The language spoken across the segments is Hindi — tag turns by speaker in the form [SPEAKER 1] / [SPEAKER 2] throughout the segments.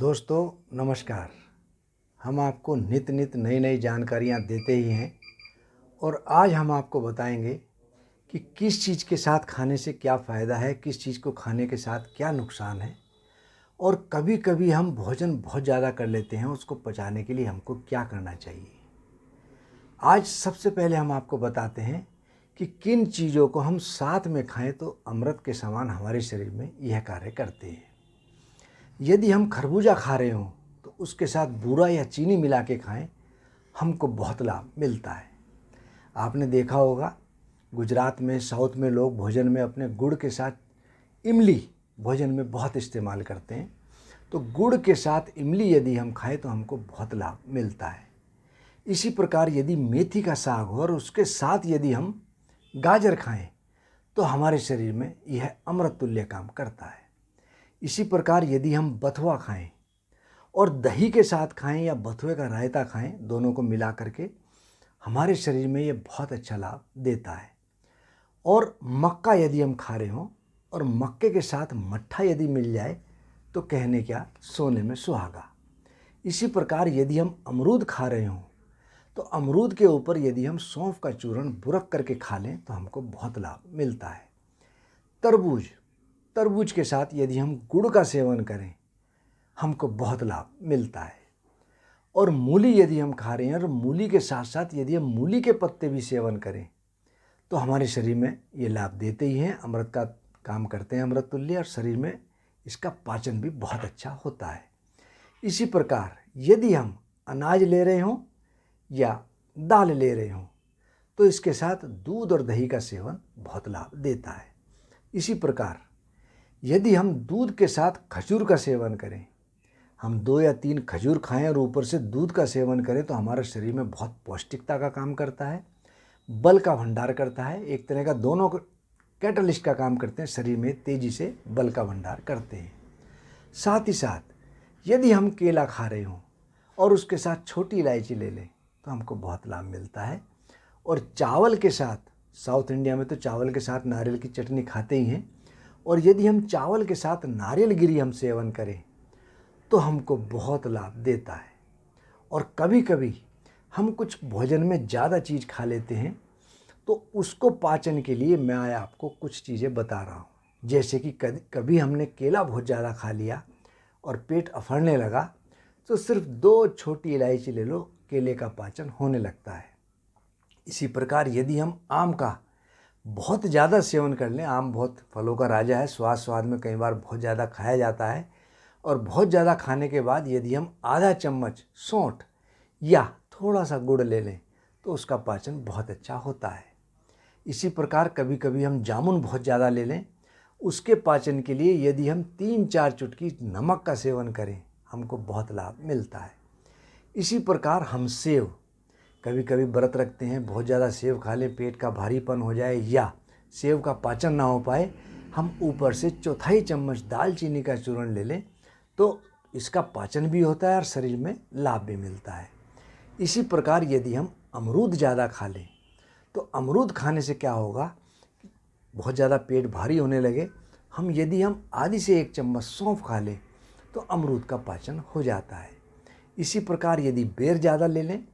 [SPEAKER 1] दोस्तों नमस्कार। हम आपको नित नित नई नई जानकारियाँ देते ही हैं और आज हम आपको बताएंगे कि किस चीज़ के साथ खाने से क्या फ़ायदा है, किस चीज़ को खाने के साथ क्या नुकसान है और कभी कभी हम भोजन बहुत ज़्यादा कर लेते हैं, उसको पचाने के लिए हमको क्या करना चाहिए। आज सबसे पहले हम आपको बताते हैं कि किन चीज़ों को हम साथ में खाएं तो अमृत के समान हमारे शरीर में यह कार्य करते हैं। यदि हम खरबूजा खा रहे हों तो उसके साथ बूरा या चीनी मिला के खाएं, हमको बहुत लाभ मिलता है। आपने देखा होगा गुजरात में, साउथ में लोग भोजन में अपने गुड़ के साथ इमली भोजन में बहुत इस्तेमाल करते हैं। तो गुड़ के साथ इमली यदि हम खाएं तो हमको बहुत लाभ मिलता है। इसी प्रकार यदि मेथी का साग हो और उसके साथ यदि हम गाजर खाएं तो हमारे शरीर में यह अमृत तुल्य काम करता है। इसी प्रकार यदि हम बथुआ खाएं और दही के साथ खाएं या बथुए का रायता खाएं, दोनों को मिला करके हमारे शरीर में ये बहुत अच्छा लाभ देता है। और मक्का यदि हम खा रहे हों और मक्के के साथ मट्ठा यदि मिल जाए तो कहने क्या, सोने में सुहागा। इसी प्रकार यदि हम अमरूद खा रहे हों तो अमरूद के ऊपर यदि हम सौंफ का चूर्ण बुरक करके खा लें तो हमको बहुत लाभ मिलता है। तरबूज के साथ यदि हम गुड़ का सेवन करें हमको बहुत लाभ मिलता है। और मूली यदि हम खा रहे हैं और मूली के साथ साथ यदि हम मूली के पत्ते भी सेवन करें तो हमारे शरीर में ये लाभ देते ही हैं, अमृत का काम करते हैं, अमृत तुल्य, और शरीर में इसका पाचन भी बहुत अच्छा होता है। इसी प्रकार यदि हम अनाज ले रहे हों या दाल ले रहे हों तो इसके साथ दूध और दही का सेवन बहुत लाभ देता है। इसी प्रकार यदि हम दूध के साथ खजूर का सेवन करें, हम 2 या 3 खजूर खाएं और ऊपर से दूध का सेवन करें तो हमारे शरीर में बहुत पौष्टिकता का काम करता है, बल का भंडार करता है। एक तरह का दोनों कैटलिस्ट का काम करते हैं, शरीर में तेज़ी से बल का भंडार करते हैं। साथ ही साथ यदि हम केला खा रहे हों और उसके साथ छोटी इलायची ले लें तो हमको बहुत लाभ मिलता है। और चावल के साथ, साउथ इंडिया में तो चावल के साथ नारियल की चटनी खाते ही हैं, और यदि हम चावल के साथ नारियल गिरी हम सेवन करें तो हमको बहुत लाभ देता है। और कभी कभी हम कुछ भोजन में ज़्यादा चीज़ खा लेते हैं तो उसको पाचन के लिए मैं आपको कुछ चीज़ें बता रहा हूँ। जैसे कि कभी हमने केला बहुत ज़्यादा खा लिया और पेट अफड़ने लगा तो सिर्फ 2 छोटी इलायची ले लो, केले का पाचन होने लगता है। इसी प्रकार यदि हम आम का बहुत ज़्यादा सेवन कर लें, आम बहुत फलों का राजा है, स्वाद में कई बार बहुत ज़्यादा खाया जाता है, और बहुत ज़्यादा खाने के बाद यदि हम आधा चम्मच सौंठ या थोड़ा सा गुड़ ले लें तो उसका पाचन बहुत अच्छा होता है। इसी प्रकार कभी कभी हम जामुन बहुत ज़्यादा ले लें, उसके पाचन के लिए यदि हम 3-4 चुटकी नमक का सेवन करें हमको बहुत लाभ मिलता है। इसी प्रकार हम सेव, कभी कभी व्रत रखते हैं, बहुत ज़्यादा सेव खा लें, पेट का भारीपन हो जाए या सेव का पाचन ना हो पाए, हम ऊपर से 1/4 चम्मच दालचीनी का चूर्ण ले लें तो इसका पाचन भी होता है और शरीर में लाभ भी मिलता है। इसी प्रकार यदि हम अमरूद ज़्यादा खा लें तो अमरूद खाने से क्या होगा, बहुत ज़्यादा पेट भारी होने लगे, यदि हम आधी से 1 चम्मच सौंफ खा लें तो अमरूद का पाचन हो जाता है। इसी प्रकार यदि बेर ज़्यादा ले लें,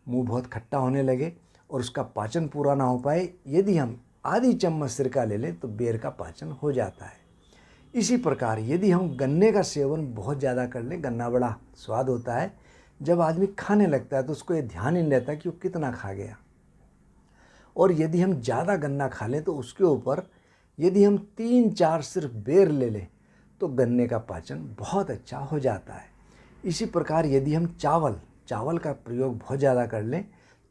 [SPEAKER 1] मुंह बहुत खट्टा होने लगे और उसका पाचन पूरा ना हो पाए, यदि हम आधी चम्मच सिरका ले लें तो बेर का पाचन हो जाता है। इसी प्रकार यदि हम गन्ने का सेवन बहुत ज़्यादा कर लें, गन्ना बड़ा स्वाद होता है, जब आदमी खाने लगता है तो उसको ये ध्यान ही नहीं रहता कि वो कितना खा गया, और यदि हम ज़्यादा गन्ना खा लें तो उसके ऊपर यदि हम 3-4 सिर्फ बेर ले लें तो गन्ने का पाचन बहुत अच्छा हो जाता है। इसी प्रकार यदि हम चावल का प्रयोग बहुत ज़्यादा कर लें,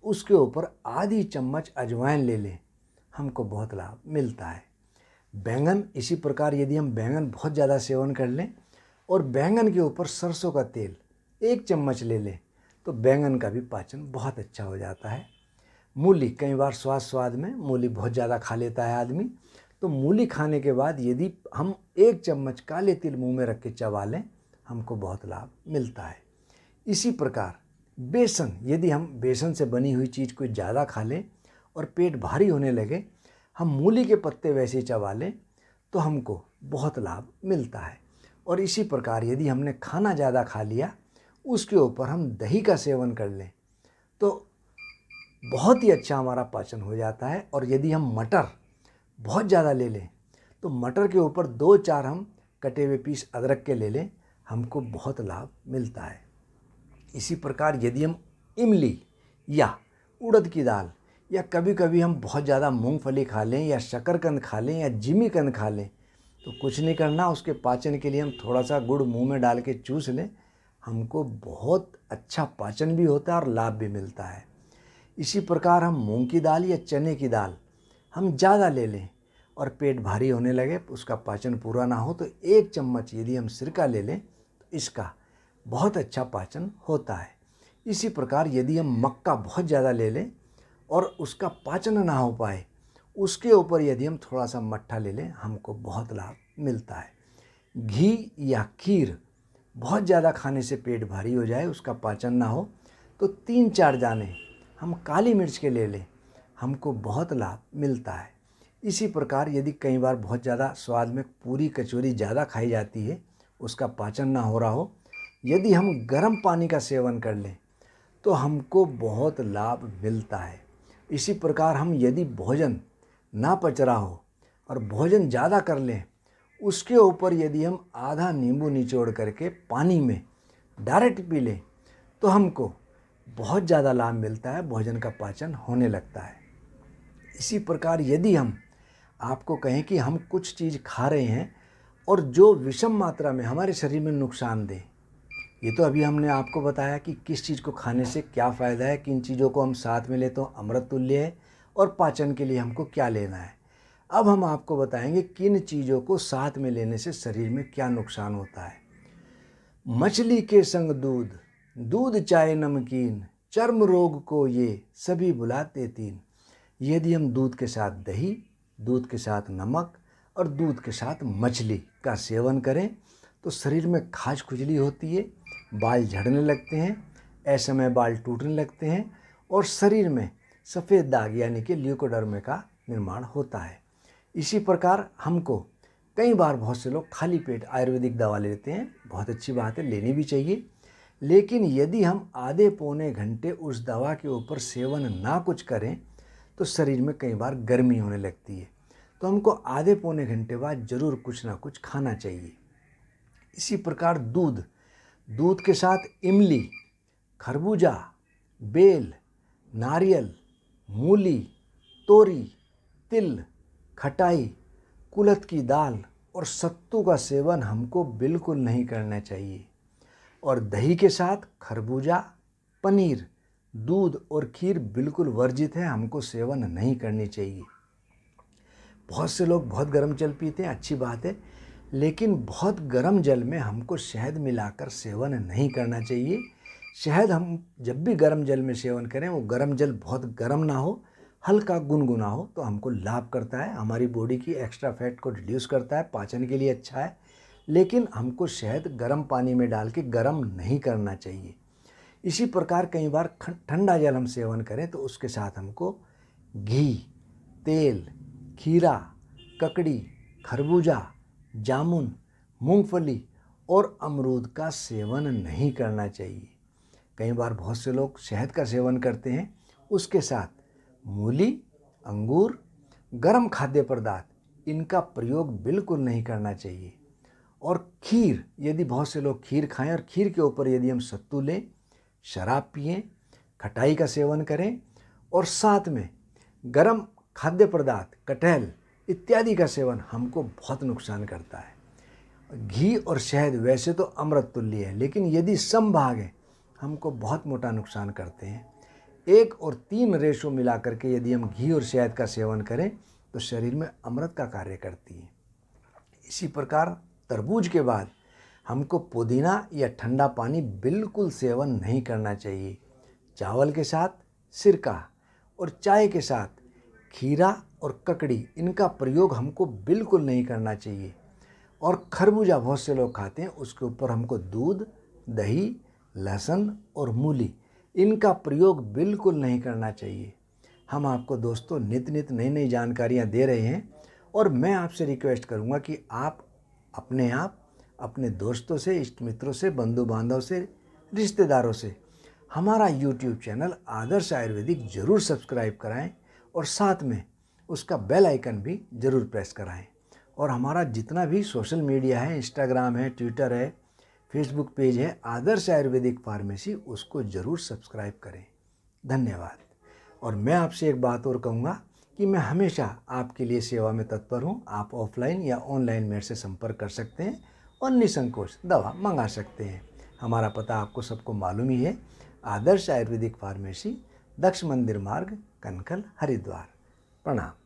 [SPEAKER 1] उसके ऊपर आधी चम्मच अजवाइन ले लें, हमको बहुत लाभ मिलता है। बैंगन, इसी प्रकार यदि हम बैंगन बहुत ज़्यादा सेवन कर लें और बैंगन के ऊपर सरसों का तेल 1 चम्मच ले लें तो बैंगन का भी पाचन बहुत अच्छा हो जाता है। मूली, कई बार स्वाद में मूली बहुत ज़्यादा खा लेता है आदमी, तो मूली खाने के बाद यदि हम 1 चम्मच काले तिल मुंह में रख के चबा लें हमको बहुत लाभ मिलता है। इसी प्रकार बेसन, यदि हम बेसन से बनी हुई चीज़ कोई ज़्यादा खा लें और पेट भारी होने लगे, हम मूली के पत्ते वैसे ही चबा लें तो हमको बहुत लाभ मिलता है। और इसी प्रकार यदि हमने खाना ज़्यादा खा लिया, उसके ऊपर हम दही का सेवन कर लें तो बहुत ही अच्छा हमारा पाचन हो जाता है। और यदि हम मटर बहुत ज़्यादा ले लें तो मटर के ऊपर 2-4 हम कटे हुए पीस अदरक के ले लें, हमको बहुत लाभ मिलता है। इसी प्रकार यदि हम इमली या उड़द की दाल या कभी कभी हम बहुत ज़्यादा मूंगफली खा लें या शकरकंद खा लें या जिमीकंद खा लें तो कुछ नहीं करना, उसके पाचन के लिए हम थोड़ा सा गुड़ मुंह में डाल के चूस लें, हमको बहुत अच्छा पाचन भी होता है और लाभ भी मिलता है। इसी प्रकार हम मूंग की दाल या चने की दाल हम ज़्यादा ले लें और पेट भारी होने लगे, उसका पाचन पूरा ना हो तो 1 चम्मच यदि हम सिरका ले लें तो इसका बहुत अच्छा पाचन होता है। इसी प्रकार यदि हम मक्का बहुत ज़्यादा ले लें और उसका पाचन ना हो पाए, उसके ऊपर यदि हम थोड़ा सा मट्ठा ले लें, हमको बहुत लाभ मिलता है। घी या खीर बहुत ज़्यादा खाने से पेट भारी हो जाए, उसका पाचन ना हो तो 3-4 दाने हम काली मिर्च के ले लें, हमको बहुत लाभ मिलता है। इसी प्रकार यदि कई बार बहुत ज़्यादा स्वाद में पूरी कचौरी ज़्यादा खाई जाती है, उसका पाचन ना हो रहा हो, यदि हम गर्म पानी का सेवन कर लें तो हमको बहुत लाभ मिलता है। इसी प्रकार हम यदि भोजन ना पच रहा हो और भोजन ज़्यादा कर लें, उसके ऊपर यदि हम आधा नींबू निचोड़ करके पानी में डायरेक्ट पी लें तो हमको बहुत ज़्यादा लाभ मिलता है, भोजन का पाचन होने लगता है। इसी प्रकार यदि हम आपको कहें कि हम कुछ चीज़ खा रहे हैं और जो विषम मात्रा में हमारे शरीर में नुकसान दे, ये तो अभी हमने आपको बताया कि किस चीज़ को खाने से क्या फ़ायदा है, किन चीज़ों को हम साथ में ले तो अमृत तुल्य है और पाचन के लिए हमको क्या लेना है। अब हम आपको बताएंगे किन चीज़ों को साथ में लेने से शरीर में क्या नुकसान होता है। मछली के संग दूध, दूध चाहे नमकीन, चर्म रोग को ये सभी बुलाते तीन। यदि हम दूध के साथ दही, दूध के साथ नमक और दूध के साथ मछली का सेवन करें तो शरीर में खाज खुजली होती है, बाल झड़ने लगते हैं, ऐसे में बाल टूटने लगते हैं और शरीर में सफ़ेद दाग यानी कि ल्यूकोडर्मा का निर्माण होता है। इसी प्रकार हमको कई बार बहुत से लोग खाली पेट आयुर्वेदिक दवा लेते हैं, बहुत अच्छी बात है, लेनी भी चाहिए, लेकिन यदि हम आधे पौने घंटे उस दवा के ऊपर सेवन ना कुछ करें तो शरीर में कई बार गर्मी होने लगती है, तो हमको आधे पौने घंटे बाद ज़रूर कुछ ना कुछ खाना चाहिए। इसी प्रकार दूध, दूध के साथ इमली, खरबूजा, बेल, नारियल, मूली, तोरी, तिल, खटाई, कुल्थ की दाल और सत्तू का सेवन हमको बिल्कुल नहीं करना चाहिए। और दही के साथ खरबूजा, पनीर, दूध और खीर बिल्कुल वर्जित है, हमको सेवन नहीं करनी चाहिए। बहुत से लोग बहुत गर्म जल पीते हैं, अच्छी बात है, लेकिन बहुत गर्म जल में हमको शहद मिलाकर सेवन नहीं करना चाहिए। शहद हम जब भी गर्म जल में सेवन करें, वो गर्म जल बहुत गर्म ना हो, हल्का गुनगुना हो तो हमको लाभ करता है, हमारी बॉडी की एक्स्ट्रा फैट को रिड्यूस करता है, पाचन के लिए अच्छा है। लेकिन हमको शहद गर्म पानी में डाल के गर्म नहीं करना चाहिए। इसी प्रकार कई बार ठंडा जल हम सेवन करें तो उसके साथ हमको घी, तेल, खीरा, ककड़ी, खरबूजा, जामुन, मूंगफली और अमरूद का सेवन नहीं करना चाहिए। कई बार बहुत से लोग शहद का सेवन करते हैं, उसके साथ मूली, अंगूर, गर्म खाद्य पदार्थ, इनका प्रयोग बिल्कुल नहीं करना चाहिए। और खीर, यदि बहुत से लोग खीर खाएं और खीर के ऊपर यदि हम सत्तू लें, शराब पिएं, खटाई का सेवन करें और साथ में गर्म खाद्य पदार्थ, कटहल इत्यादि का सेवन हमको बहुत नुकसान करता है। घी और शहद वैसे तो अमृत तुल्य है, लेकिन यदि समभाग है हमको बहुत मोटा नुकसान करते हैं। 1 और 3 रेशो मिला करके यदि हम घी और शहद का सेवन करें तो शरीर में अमृत का कार्य करती है। इसी प्रकार तरबूज के बाद हमको पुदीना या ठंडा पानी बिल्कुल सेवन नहीं करना चाहिए। चावल के साथ सिरका और चाय के साथ खीरा और ककड़ी, इनका प्रयोग हमको बिल्कुल नहीं करना चाहिए। और खरबूजा बहुत से लोग खाते हैं, उसके ऊपर हमको दूध, दही, लहसुन और मूली, इनका प्रयोग बिल्कुल नहीं करना चाहिए। हम आपको दोस्तों नित नित नई नई जानकारियाँ दे रहे हैं और मैं आपसे रिक्वेस्ट करूँगा कि आप अपने आप अपने दोस्तों से, इष्ट मित्रों से, बंधु बांधव से, रिश्तेदारों से हमारा यूट्यूब चैनल आदर्श आयुर्वेदिक ज़रूर सब्सक्राइब कराएं और साथ में उसका बेल आइकन भी ज़रूर प्रेस कराएं। और हमारा जितना भी सोशल मीडिया है, इंस्टाग्राम है, ट्विटर है, फेसबुक पेज है आदर्श आयुर्वेदिक फार्मेसी, उसको ज़रूर सब्सक्राइब करें। धन्यवाद। और मैं आपसे एक बात और कहूँगा कि मैं हमेशा आपके लिए सेवा में तत्पर हूँ। आप ऑफलाइन या ऑनलाइन मेरे से संपर्क कर सकते हैं और निसंकोच दवा मंगा सकते हैं। हमारा पता आपको सबको मालूम ही है, आदर्श आयुर्वेदिक फार्मेसी, दक्ष मंदिर मार्ग, कनखल, हरिद्वार। प्रणाम।